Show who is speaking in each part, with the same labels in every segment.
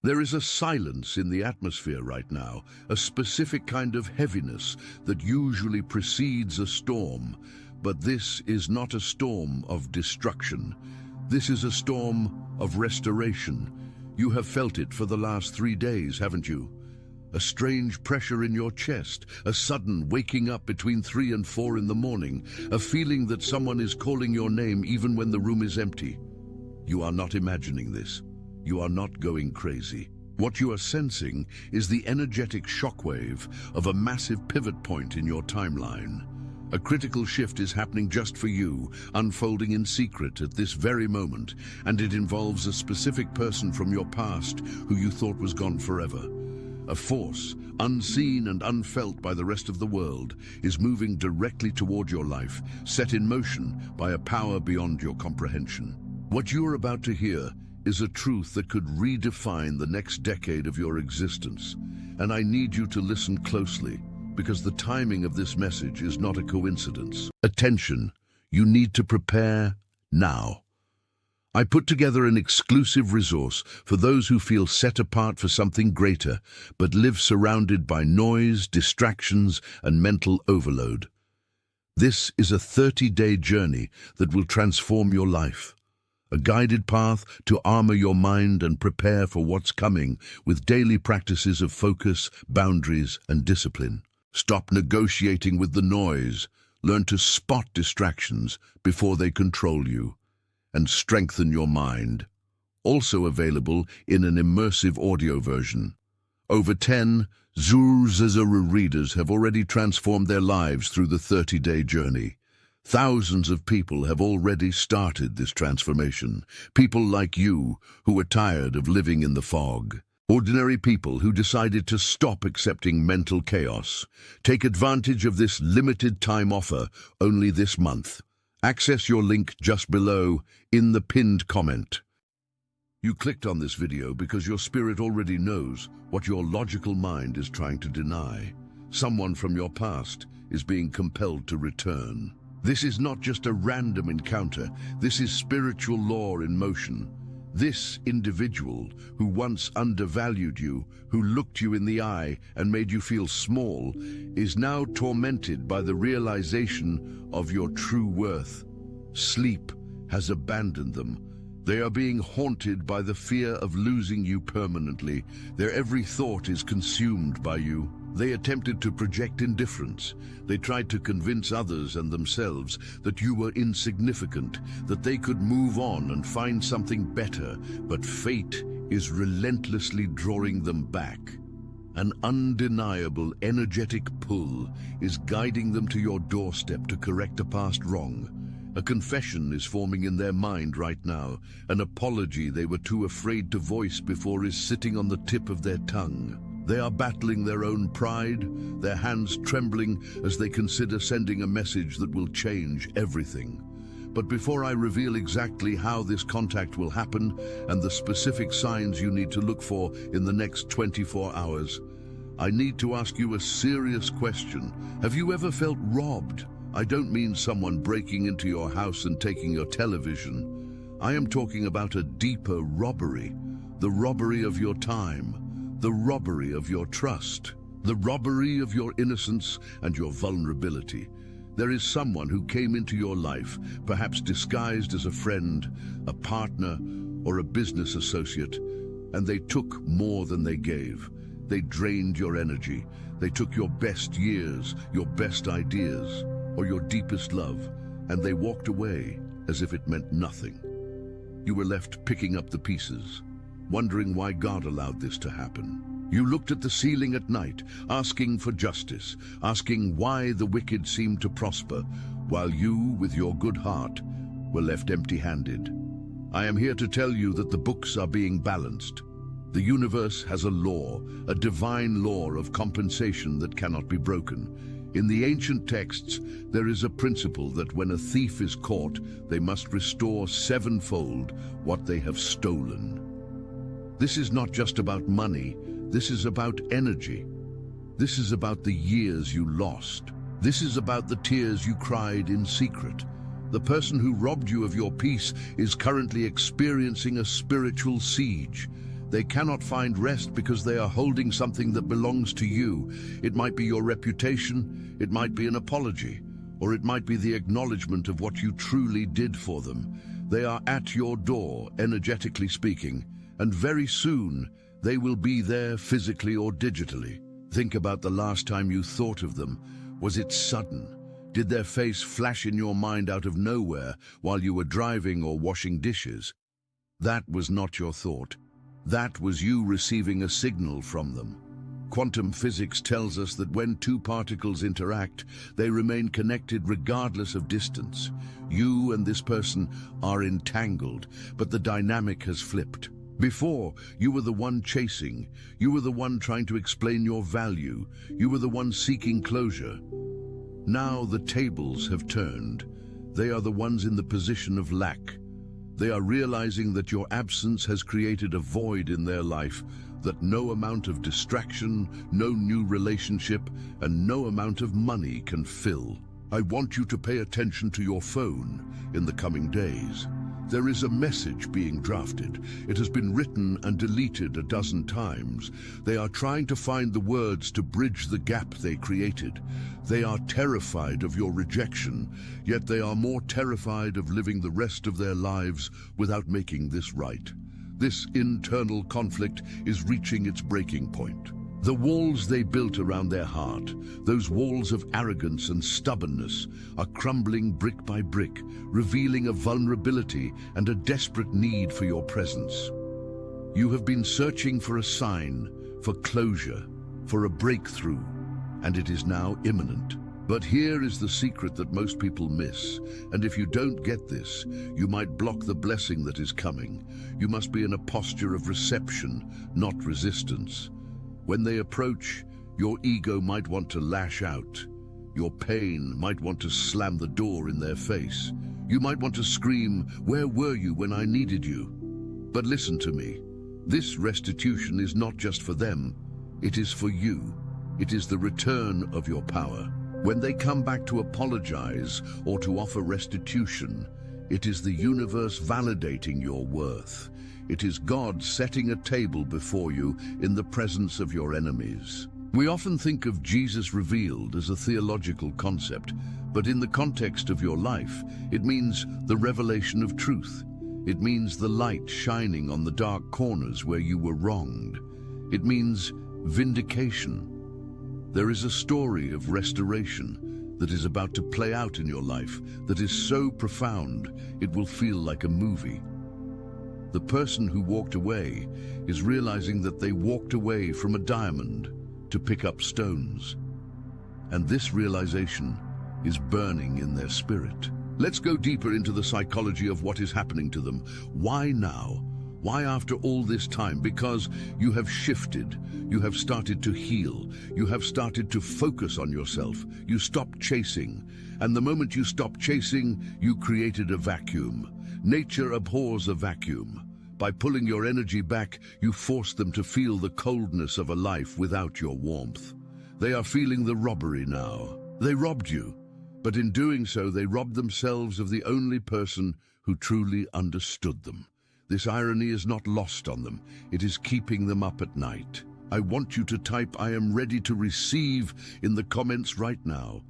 Speaker 1: There is a silence in the atmosphere right now, a specific kind of heaviness that usually precedes a storm. But this is not a storm of destruction. This is a storm of restoration. You have felt it for the last 3 days, haven't you? A strange pressure in your chest, a sudden waking up between 3 and 4 in the morning, a feeling that someone is calling your name even when the room is empty. You are not imagining this. You are not going crazy. What you are sensing is the energetic shockwave of a massive pivot point in your timeline. A critical shift is happening just for you, unfolding in secret at this very moment, and it involves a specific person from your past who you thought was gone forever. A force, unseen and unfelt by the rest of the world, is moving directly toward your life, set in motion by a power beyond your comprehension. What you are about to hear is a truth that could redefine the next decade of your existence, and I need you to listen closely, because the timing of this message is not a coincidence. Attention, you need to prepare now. I put together an exclusive resource for those who feel set apart for something greater, but live surrounded by noise, distractions, and mental overload. This is a 30-day journey that will transform your life. A guided path to armor your mind and prepare for what's coming with daily practices of focus, boundaries, and discipline. Stop negotiating with the noise, learn to spot distractions before they control you, and strengthen your mind. Also available in an immersive audio version. Over 10 Zuru readers have already transformed their lives through the 30-day journey. Thousands of people have already started this transformation. People like you who are tired of living in the fog. Ordinary people who decided to stop accepting mental chaos. Take advantage of this limited time offer only this month. Access your link just below in the pinned comment. You clicked on this video because your spirit already knows what your logical mind is trying to deny. Someone from your past is being compelled to return. This is not just a random encounter. This is spiritual law in motion. This individual who once undervalued you, who looked you in the eye and made you feel small, is now tormented by the realization of your true worth. Sleep has abandoned them. They are being haunted by the fear of losing you permanently. Their every thought is consumed by you. They attempted to project indifference. They tried to convince others and themselves that you were insignificant, that they could move on and find something better, but fate is relentlessly drawing them back. An undeniable, energetic pull is guiding them to your doorstep to correct a past wrong. A confession is forming in their mind right now. An apology they were too afraid to voice before is sitting on the tip of their tongue. They are battling their own pride, their hands trembling as they consider sending a message that will change everything. But before I reveal exactly how this contact will happen and the specific signs you need to look for in the next 24 hours, I need to ask you a serious question. Have you ever felt robbed? I don't mean someone breaking into your house and taking your television. I am talking about a deeper robbery, the robbery of your time, the robbery of your trust, the robbery of your innocence and your vulnerability. There is someone who came into your life, perhaps disguised as a friend, a partner, or a business associate, and they took more than they gave. They drained your energy. They took your best years, your best ideas, or your deepest love, and they walked away as if it meant nothing. You were left picking up the pieces, wondering why God allowed this to happen. You looked at the ceiling at night, asking for justice, asking why the wicked seemed to prosper, while you, with your good heart, were left empty-handed. I am here to tell you that the books are being balanced. The universe has a law, a divine law of compensation that cannot be broken. In the ancient texts, there is a principle that when a thief is caught, they must restore sevenfold what they have stolen. This is not just about money. This is about energy. This is about the years you lost. This is about the tears you cried in secret. The person who robbed you of your peace is currently experiencing a spiritual siege. They cannot find rest because they are holding something that belongs to you. It might be your reputation, it might be an apology, or it might be the acknowledgement of what you truly did for them. They are at your door, energetically speaking, and very soon they will be there physically or digitally. Think about the last time you thought of them. Was it sudden? Did their face flash in your mind out of nowhere while you were driving or washing dishes? That was not your thought. That was you receiving a signal from them. Quantum physics tells us that when two particles interact, they remain connected regardless of distance. You and this person are entangled, but the dynamic has flipped. Before, you were the one chasing. You were the one trying to explain your value. You were the one seeking closure. Now the tables have turned. They are the ones in the position of lack. They are realizing that your absence has created a void in their life that no amount of distraction, no new relationship, and no amount of money can fill. I want you to pay attention to your phone in the coming days. There is a message being drafted. It has been written and deleted a dozen times. They are trying to find the words to bridge the gap they created. They are terrified of your rejection, yet they are more terrified of living the rest of their lives without making this right. This internal conflict is reaching its breaking point. The walls they built around their heart, those walls of arrogance and stubbornness, are crumbling brick by brick, revealing a vulnerability and a desperate need for your presence. You have been searching for a sign, for closure, for a breakthrough, and it is now imminent. But here is the secret that most people miss, and if you don't get this, you might block the blessing that is coming. You must be in a posture of reception, not resistance. When they approach, your ego might want to lash out. Your pain might want to slam the door in their face. You might want to scream, "Where were you when I needed you?" But listen to me. This restitution is not just for them. It is for you. It is the return of your power. When they come back to apologize or to offer restitution, it is the universe validating your worth. It is God setting a table before you in the presence of your enemies. We often think of Jesus revealed as a theological concept, but in the context of your life, it means the revelation of truth. It means the light shining on the dark corners where you were wronged. It means vindication. There is a story of restoration that is about to play out in your life that is so profound it will feel like a movie. The person who walked away is realizing that they walked away from a diamond to pick up stones. And this realization is burning in their spirit. Let's go deeper into the psychology of what is happening to them. Why now? Why after all this time? Because you have shifted. You have started to heal. You have started to focus on yourself. You stopped chasing. And the moment you stopped chasing, you created a vacuum. Nature abhors a vacuum. By pulling your energy back, you force them to feel the coldness of a life without your warmth. They are feeling the robbery now. They robbed you, but in doing so, they robbed themselves of the only person who truly understood them. This irony is not lost on them. It is keeping them up at night. I want you to type "I am ready to receive" in the comments right now.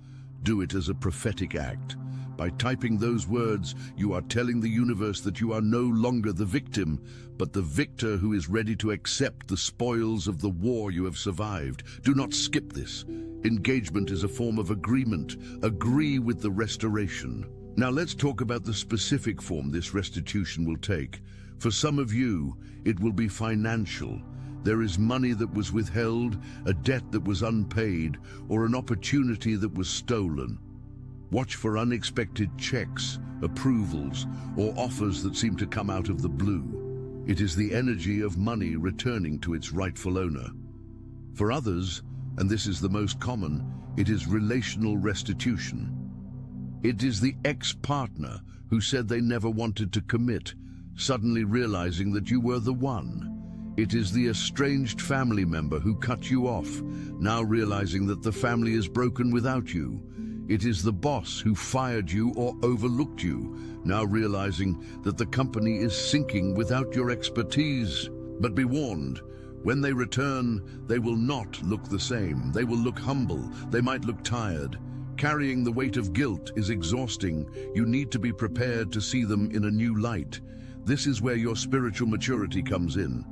Speaker 1: Do it as a prophetic act. By typing those words, you are telling the universe that you are no longer the victim, but the victor who is ready to accept the spoils of the war you have survived. Do not skip this. Engagement is a form of agreement. Agree with the restoration. Now let's talk about the specific form this restitution will take. For some of you, it will be financial. There is money that was withheld, a debt that was unpaid, or an opportunity that was stolen. Watch for unexpected checks, approvals, or offers that seem to come out of the blue. It is the energy of money returning to its rightful owner. For others, and this is the most common, it is relational restitution. It is the ex-partner who said they never wanted to commit, suddenly realizing that you were the one. It is the estranged family member who cut you off, now realizing that the family is broken without you. It is the boss who fired you or overlooked you, now realizing that the company is sinking without your expertise. But be warned, when they return, they will not look the same. They will look humble. They might look tired. Carrying the weight of guilt is exhausting. You need to be prepared to see them in a new light. This is where your spiritual maturity comes in.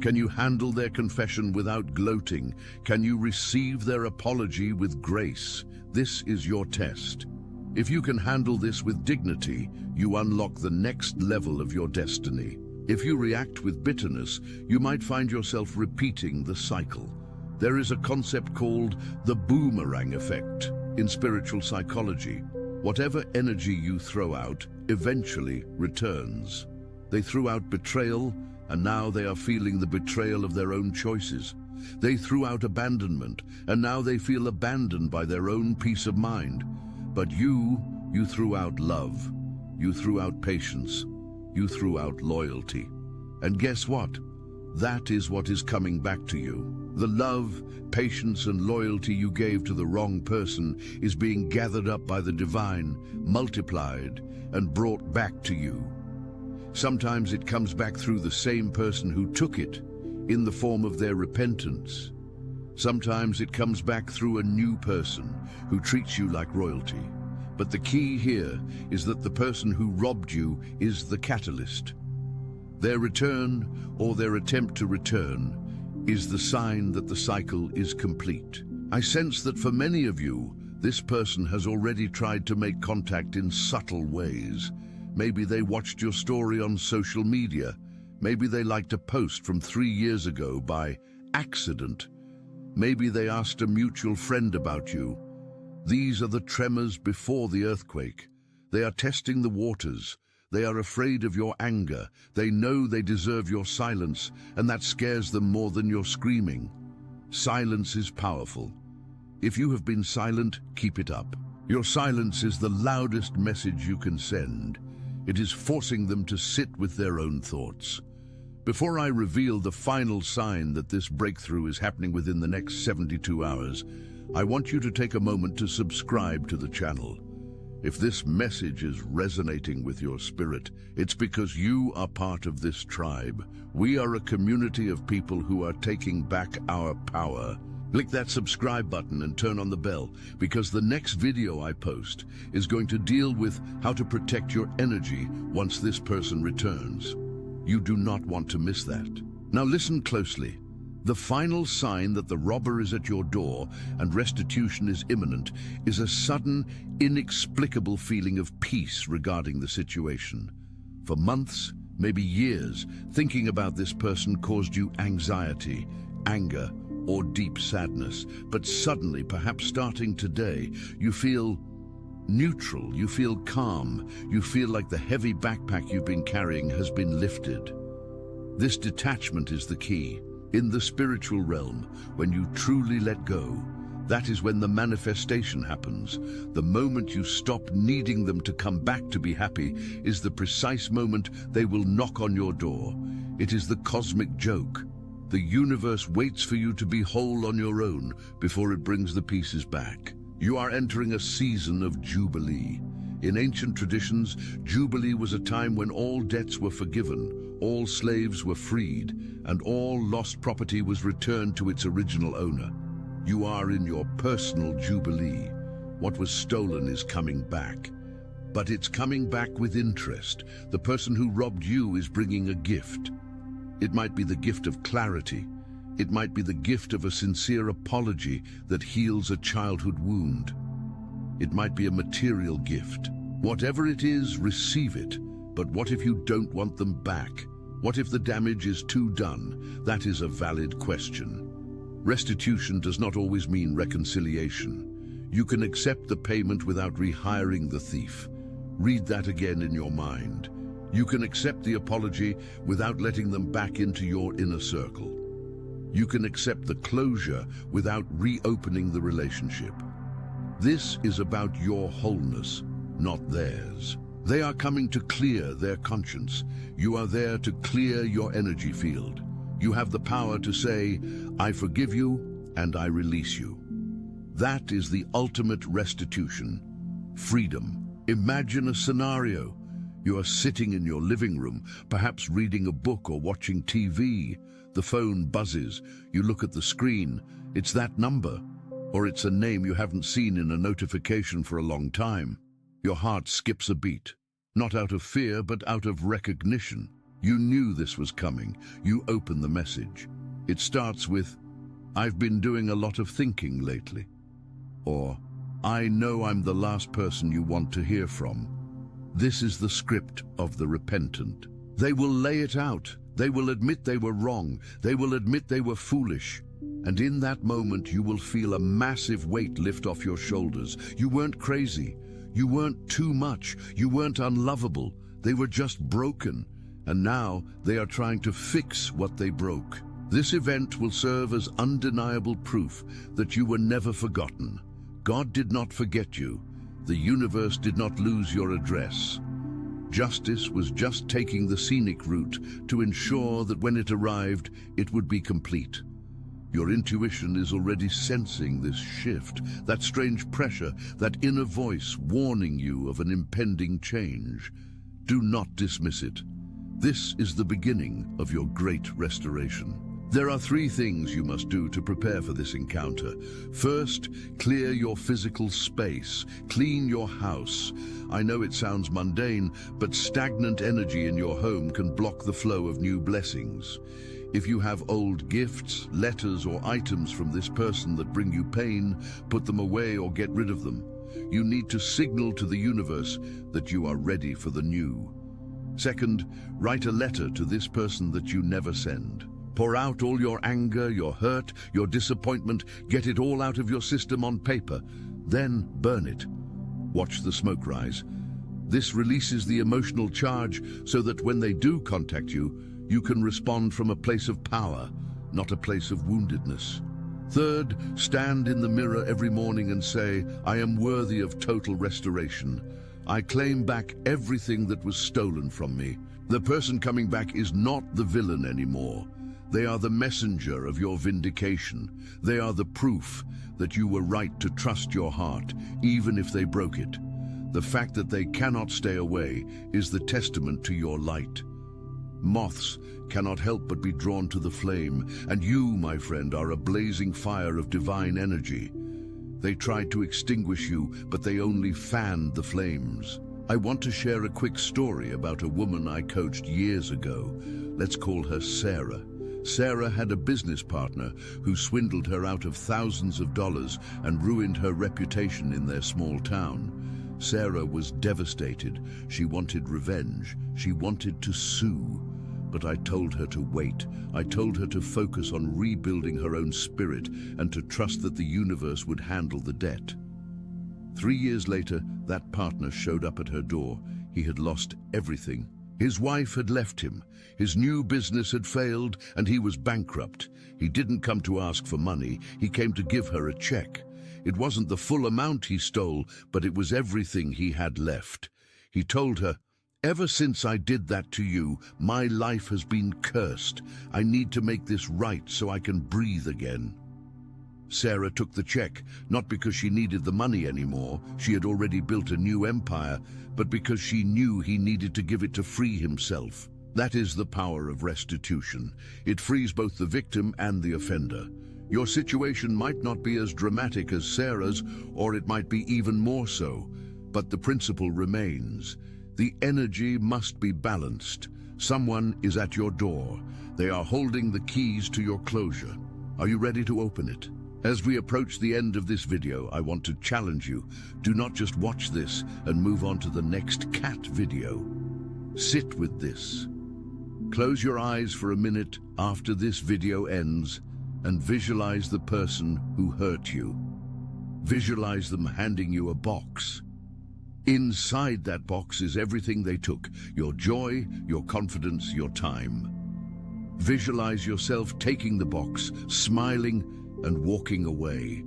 Speaker 1: Can you handle their confession without gloating? Can you receive their apology with grace? This is your test. If you can handle this with dignity, you unlock the next level of your destiny. If you react with bitterness, you might find yourself repeating the cycle. There is a concept called the boomerang effect in spiritual psychology. Whatever energy you throw out eventually returns. They threw out betrayal, and now they are feeling the betrayal of their own choices. They threw out abandonment, and now they feel abandoned by their own peace of mind. But you threw out love. You threw out patience. You threw out loyalty. And guess what? That is what is coming back to you. The love, patience, and loyalty you gave to the wrong person is being gathered up by the divine, multiplied, and brought back to you. Sometimes it comes back through the same person who took it, in the form of their repentance. Sometimes it comes back through a new person who treats you like royalty. But the key here is that the person who robbed you is the catalyst. Their return, or their attempt to return, is the sign that the cycle is complete. I sense that for many of you, this person has already tried to make contact in subtle ways. Maybe they watched your story on social media. Maybe they liked a post from 3 years ago by accident. Maybe they asked a mutual friend about you. These are the tremors before the earthquake. They are testing the waters. They are afraid of your anger. They know they deserve your silence, and that scares them more than your screaming. Silence is powerful. If you have been silent, keep it up. Your silence is the loudest message you can send. It is forcing them to sit with their own thoughts. Before I reveal the final sign that this breakthrough is happening within the next 72 hours, I want you to take a moment to subscribe to the channel. If this message is resonating with your spirit, it's because you are part of this tribe. We are a community of people who are taking back our power. Click that subscribe button and turn on the bell, because the next video I post is going to deal with how to protect your energy once this person returns. You do not want to miss that. Now listen closely. The final sign that the robber is at your door and restitution is imminent is a sudden, inexplicable feeling of peace regarding the situation. For months, maybe years, thinking about this person caused you anxiety, anger, or deep sadness. But suddenly, perhaps starting today, you feel neutral, you feel calm, you feel like the heavy backpack you've been carrying has been lifted. This detachment is the key. In the spiritual realm, when you truly let go, that is when the manifestation happens. The moment you stop needing them to come back to be happy is the precise moment they will knock on your door. It is the cosmic joke. The universe waits for you to be whole on your own before it brings the pieces back. You are entering a season of Jubilee. In ancient traditions, Jubilee was a time when all debts were forgiven, all slaves were freed, and all lost property was returned to its original owner. You are in your personal Jubilee. What was stolen is coming back. But it's coming back with interest. The person who robbed you is bringing a gift. It might be the gift of clarity. It might be the gift of a sincere apology that heals a childhood wound. It might be a material gift. Whatever it is, receive it. But what if you don't want them back? What if the damage is too done? That is a valid question. Restitution does not always mean reconciliation. You can accept the payment without rehiring the thief. Read that again in your mind. You can accept the apology without letting them back into your inner circle. You can accept the closure without reopening the relationship. This is about your wholeness, not theirs. They are coming to clear their conscience. You are there to clear your energy field. You have the power to say, I forgive you and I release you. That is the ultimate restitution. Freedom. Imagine a scenario. You are sitting in your living room, perhaps reading a book or watching TV. The phone buzzes. You look at the screen. It's that number. Or it's a name you haven't seen in a notification for a long time. Your heart skips a beat. Not out of fear, but out of recognition. You knew this was coming. You open the message. It starts with, "I've been doing a lot of thinking lately." Or, "I know I'm the last person you want to hear from." This is the script of the repentant. They will lay it out. They will admit they were wrong. They will admit they were foolish. And in that moment, you will feel a massive weight lift off your shoulders. You weren't crazy. You weren't too much. You weren't unlovable. They were just broken. And now they are trying to fix what they broke. This event will serve as undeniable proof that you were never forgotten. God did not forget you. The universe did not lose your address. Justice was just taking the scenic route to ensure that when it arrived, it would be complete. Your intuition is already sensing this shift, that strange pressure, that inner voice warning you of an impending change. Do not dismiss it. This is the beginning of your great restoration. There are 3 things you must do to prepare for this encounter. First, clear your physical space. Clean your house. I know it sounds mundane, but stagnant energy in your home can block the flow of new blessings. If you have old gifts, letters, or items from this person that bring you pain, put them away or get rid of them. You need to signal to the universe that you are ready for the new. Second, write a letter to this person that you never send. Pour out all your anger, your hurt, your disappointment, get it all out of your system on paper, then burn it. Watch the smoke rise. This releases the emotional charge so that when they do contact you, you can respond from a place of power, not a place of woundedness. Third, stand in the mirror every morning and say, "I am worthy of total restoration. I claim back everything that was stolen from me." The person coming back is not the villain anymore. They are the messenger of your vindication. They are the proof that you were right to trust your heart, even if they broke it. The fact that they cannot stay away is the testament to your light. Moths cannot help but be drawn to the flame, and you, my friend, are a blazing fire of divine energy. They tried to extinguish you, but they only fanned the flames. I want to share a quick story about a woman I coached years ago. Let's call her Sarah. Sarah had a business partner who swindled her out of thousands of dollars and ruined her reputation in their small town. Sarah was devastated. She wanted revenge. She wanted to sue. But I told her to wait. I told her to focus on rebuilding her own spirit and to trust that the universe would handle the debt. 3 years later, that partner showed up at her door. He had lost everything. His wife had left him. His new business had failed, and he was bankrupt. He didn't come to ask for money. He came to give her a check. It wasn't the full amount he stole, but it was everything he had left. He told her, "Ever since I did that to you, my life has been cursed. I need to make this right so I can breathe again." Sarah took the check, not because she needed the money anymore. She had already built a new empire, but because she knew he needed to give it to free himself. That is the power of restitution. It frees both the victim and the offender. Your situation might not be as dramatic as Sarah's, or it might be even more so, but the principle remains. The energy must be balanced. Someone is at your door. They are holding the keys to your closure. Are you ready to open it? As we approach the end of this video, I want to challenge you. Do not just watch this and move on to the next cat video. Sit with this. Close your eyes for a minute after this video ends and visualize the person who hurt you. Visualize them handing you a box. Inside that box is everything they took: your joy, your confidence, your time. Visualize yourself taking the box, smiling, and walking away.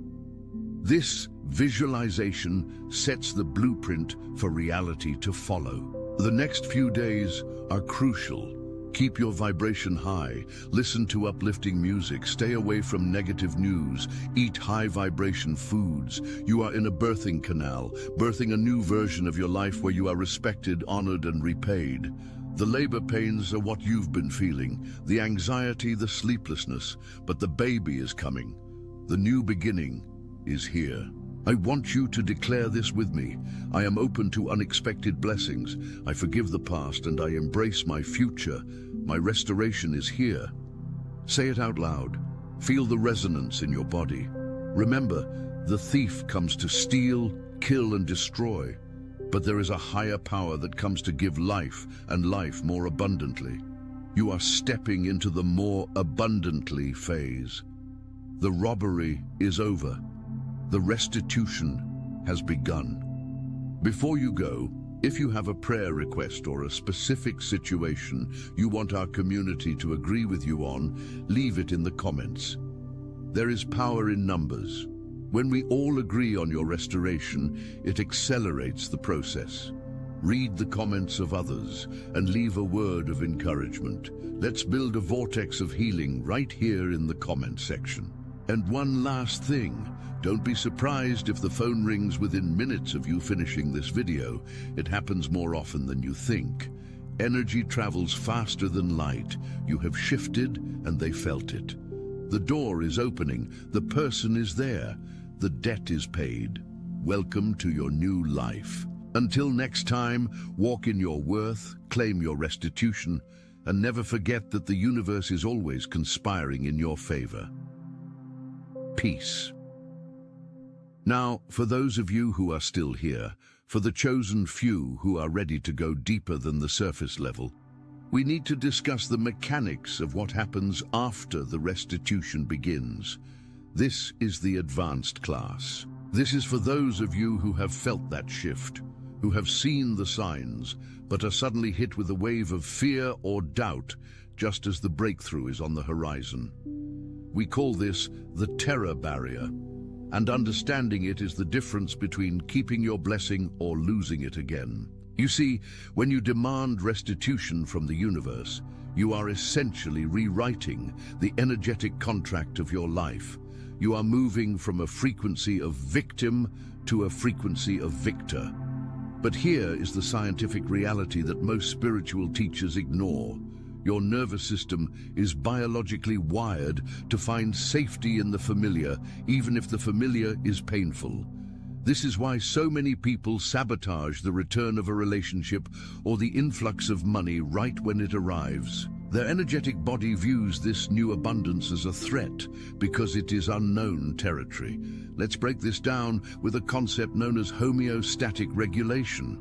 Speaker 1: This visualization sets the blueprint for reality to follow. The next few days are crucial. Keep your vibration high, listen to uplifting music, stay away from negative news, eat high vibration foods. You are in a birthing canal, birthing a new version of your life where you are respected, honored, and repaid. The labor pains are what you've been feeling, the anxiety, the sleeplessness, but the baby is coming. The new beginning is here. I want you to declare this with me. I am open to unexpected blessings. I forgive the past and I embrace my future. My restoration is here. Say it out loud. Feel the resonance in your body. Remember, the thief comes to steal, kill, and destroy. But there is a higher power that comes to give life, and life more abundantly. You are stepping into the more abundantly phase. The robbery is over. The restitution has begun. Before you go, if you have a prayer request or a specific situation you want our community to agree with you on, leave it in the comments. There is power in numbers. When we all agree on your restoration, it accelerates the process. Read the comments of others and leave a word of encouragement. Let's build a vortex of healing right here in the comment section. And one last thing, don't be surprised if the phone rings within minutes of you finishing this video. It happens more often than you think. Energy travels faster than light. You have shifted and they felt it. The door is opening, the person is there, the debt is paid. Welcome to your new life. Until next time, walk in your worth, claim your restitution, and never forget that the universe is always conspiring in your favor. Peace. Now, for those of you who are still here, for the chosen few who are ready to go deeper than the surface level, we need to discuss the mechanics of what happens after the restitution begins. This is the advanced class. This is for those of you who have felt that shift, who have seen the signs, but are suddenly hit with a wave of fear or doubt just as the breakthrough is on the horizon. We call this the terror barrier, and understanding it is the difference between keeping your blessing or losing it again. You see, when you demand restitution from the universe, you are essentially rewriting the energetic contract of your life. You are moving from a frequency of victim to a frequency of victor. But here is the scientific reality that most spiritual teachers ignore. Your nervous system is biologically wired to find safety in the familiar, even if the familiar is painful. This is why so many people sabotage the return of a relationship or the influx of money right when it arrives. Their energetic body views this new abundance as a threat because it is unknown territory. Let's break this down with a concept known as homeostatic regulation.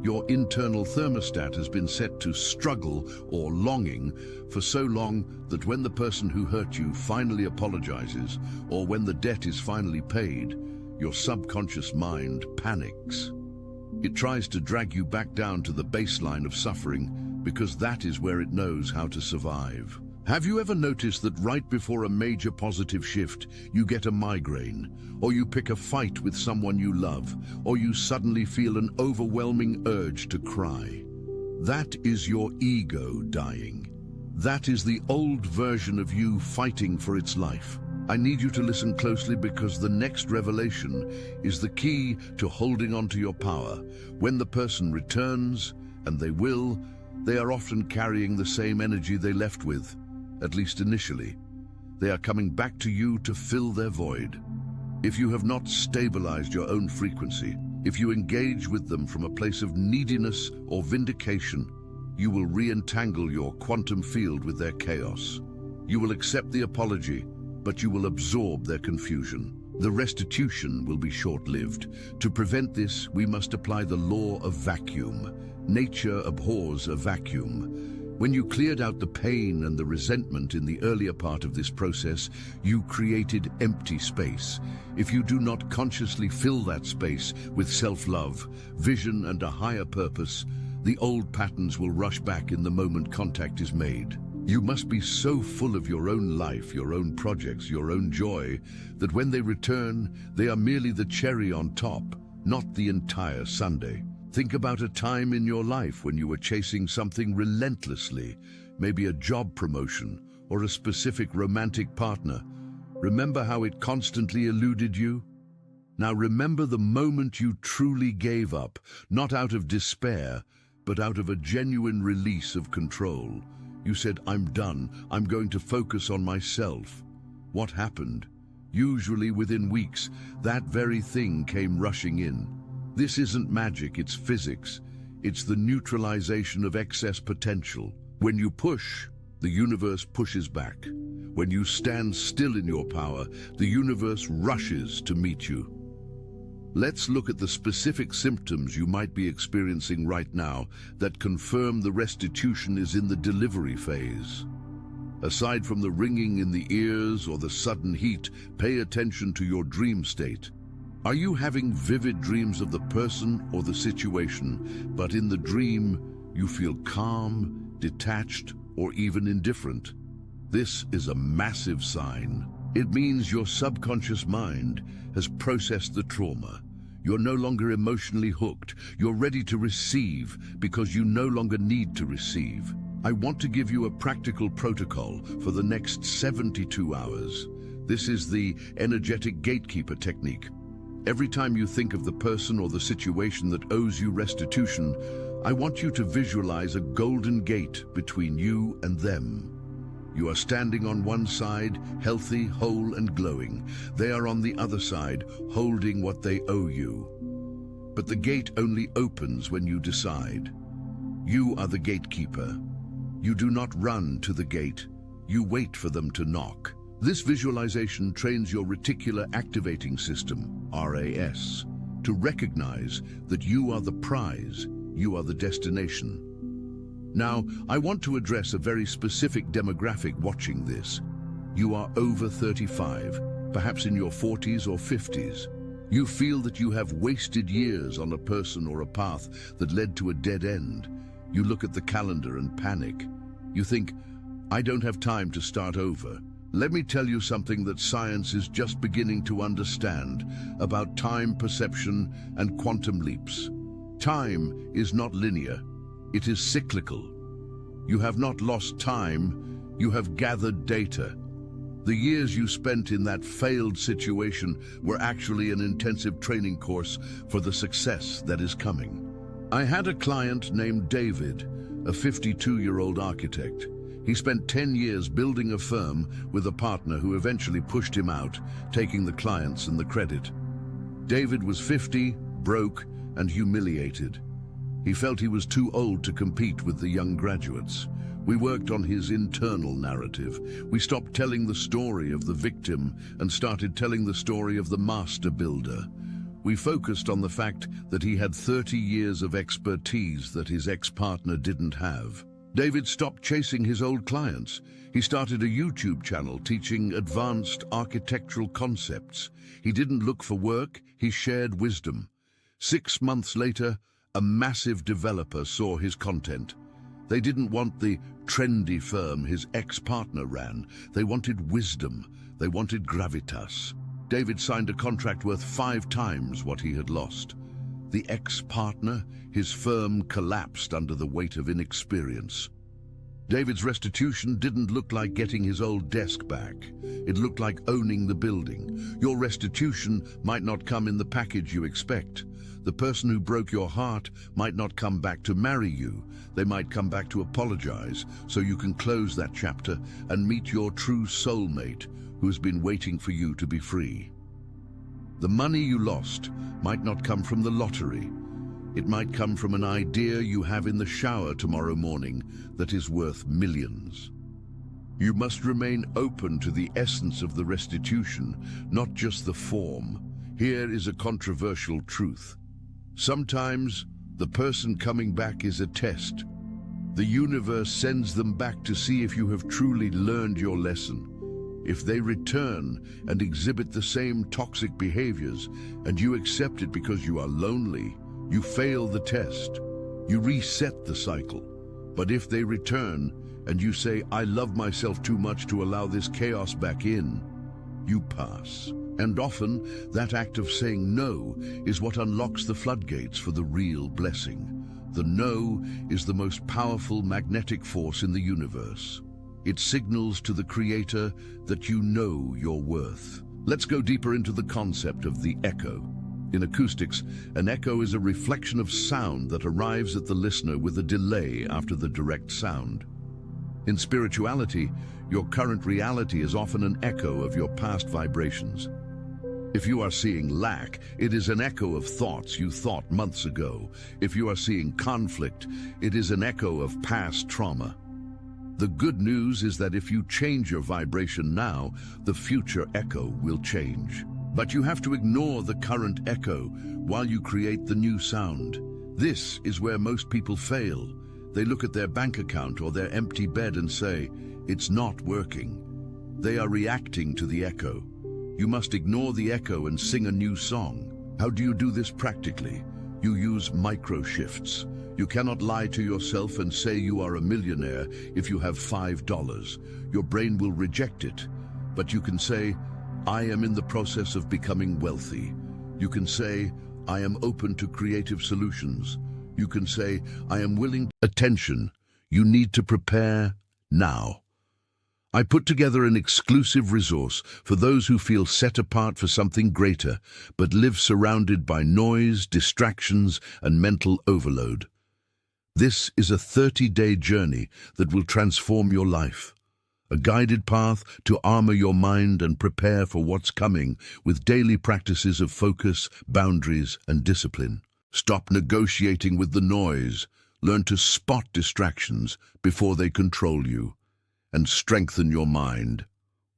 Speaker 1: Your internal thermostat has been set to struggle or longing for so long that when the person who hurt you finally apologizes, or when the debt is finally paid, your subconscious mind panics. It tries to drag you back down to the baseline of suffering because that is where it knows how to survive. Have you ever noticed that right before a major positive shift, you get a migraine, or you pick a fight with someone you love, or you suddenly feel an overwhelming urge to cry? That is your ego dying. That is the old version of you fighting for its life. I need you to listen closely because the next revelation is the key to holding on to your power. When the person returns, and they will, they are often carrying the same energy they left with. At least initially. They are coming back to you to fill their void. If you have not stabilized your own frequency, if you engage with them from a place of neediness or vindication, you will re-entangle your quantum field with their chaos. You will accept the apology, but you will absorb their confusion. The restitution will be short-lived. To prevent this, we must apply the law of vacuum. Nature abhors a vacuum. When you cleared out the pain and the resentment in the earlier part of this process, you created empty space. If you do not consciously fill that space with self-love, vision, and a higher purpose, the old patterns will rush back in the moment contact is made. You must be so full of your own life, your own projects, your own joy, that when they return, they are merely the cherry on top, not the entire sundae. Think about a time in your life when you were chasing something relentlessly. maybe a job promotion or a specific romantic partner. Remember how it constantly eluded you? Now remember the moment you truly gave up, not out of despair, but out of a genuine release of control. You said, "I'm done. I'm going to focus on myself." What happened? Usually within weeks, that very thing came rushing in. This isn't magic, it's physics. It's the neutralization of excess potential. When you push, the universe pushes back. When you stand still in your power, the universe rushes to meet you. Let's look at the specific symptoms you might be experiencing right now that confirm the restitution is in the delivery phase. Aside from the ringing in the ears or the sudden heat, pay attention to your dream state. Are you having vivid dreams of the person or the situation, but in the dream you feel calm, detached, or even indifferent? This is a massive sign. It means your subconscious mind has processed the trauma. You're no longer emotionally hooked. You're ready to receive because you no longer need to receive. I want to give you a practical protocol for the next 72 hours. This is the energetic gatekeeper technique. Every time you think of the person or the situation that owes you restitution, I want you to visualize a golden gate between you and them. You are standing on one side, healthy, whole, and glowing. They are on the other side, holding what they owe you. But the gate only opens when you decide. You are the gatekeeper. You do not run to the gate. You wait for them to knock. This visualization trains your reticular activating system, RAS, to recognize that you are the prize, you are the destination. Now, I want to address a very specific demographic watching this. You are over 35, perhaps in your 40s or 50s. You feel that you have wasted years on a person or a path that led to a dead end. You look at the calendar and panic. You think, "I don't have time to start over." Let me tell you something that science is just beginning to understand about time perception and quantum leaps. Time is not linear. It is cyclical. You have not lost time, you have gathered data. The years you spent in that failed situation were actually an intensive training course for the success that is coming. I had a client named David, a 52-year-old architect. He spent 10 years building a firm with a partner who eventually pushed him out, taking the clients and the credit. David was 50, broke, and humiliated. He felt he was too old to compete with the young graduates. We worked on his internal narrative. We stopped telling the story of the victim and started telling the story of the master builder. We focused on the fact that he had 30 years of expertise that his ex-partner didn't have. David stopped chasing his old clients. He started a YouTube channel teaching advanced architectural concepts. He didn't look for work, he shared wisdom. 6 months later, a massive developer saw his content. They didn't want the trendy firm his ex-partner ran. They wanted wisdom. They wanted gravitas. David signed a contract worth 5 times what he had lost. The ex-partner, his firm collapsed under the weight of inexperience. David's restitution didn't look like getting his old desk back. It looked like owning the building. Your restitution might not come in the package you expect. The person who broke your heart might not come back to marry you. They might come back to apologize, so you can close that chapter and meet your true soulmate who's been waiting for you to be free. The money you lost might not come from the lottery. It might come from an idea you have in the shower tomorrow morning that is worth millions. You must remain open to the essence of the restitution, not just the form. Here is a controversial truth. Sometimes the person coming back is a test. The universe sends them back to see if you have truly learned your lesson. If they return and exhibit the same toxic behaviors and you accept it because you are lonely, you fail the test. You reset the cycle. But if they return and you say, "I love myself too much to allow this chaos back in," you pass. And often, that act of saying no is what unlocks the floodgates for the real blessing. The no is the most powerful magnetic force in the universe. It signals to the Creator that you know your worth. Let's go deeper into the concept of the echo. In acoustics, an echo is a reflection of sound that arrives at the listener with a delay after the direct sound. In spirituality, your current reality is often an echo of your past vibrations. If you are seeing lack, it is an echo of thoughts you thought months ago. If you are seeing conflict, it is an echo of past trauma. The good news is that if you change your vibration now, the future echo will change. But you have to ignore the current echo while you create the new sound. This is where most people fail. They look at their bank account or their empty bed and say, "It's not working." They are reacting to the echo. You must ignore the echo and sing a new song. How do you do this practically? You use micro shifts. You cannot lie to yourself and say you are a millionaire if you have $5. Your brain will reject it. But you can say, "I am in the process of becoming wealthy." You can say, "I am open to creative solutions." You can say, "I am willing." Attention, you need to prepare now. I put together an exclusive resource for those who feel set apart for something greater, but live surrounded by noise, distractions, and mental overload. This is a 30-day journey that will transform your life. A guided path to armor your mind and prepare for what's coming with daily practices of focus, boundaries, and discipline. Stop negotiating with the noise. Learn to spot distractions before they control you. And strengthen your mind.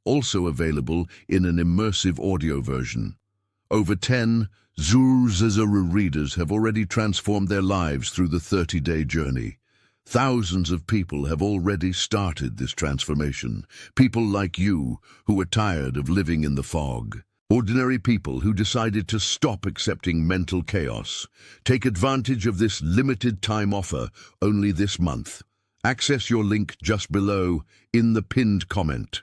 Speaker 1: Also available in an immersive audio version. Over 10 Zuru readers have already transformed their lives through the 30-day journey. Thousands of people have already started this transformation. People like you who are tired of living in the fog. Ordinary people who decided to stop accepting mental chaos. Take advantage of this limited time offer only this month. Access your link just below in the pinned comment.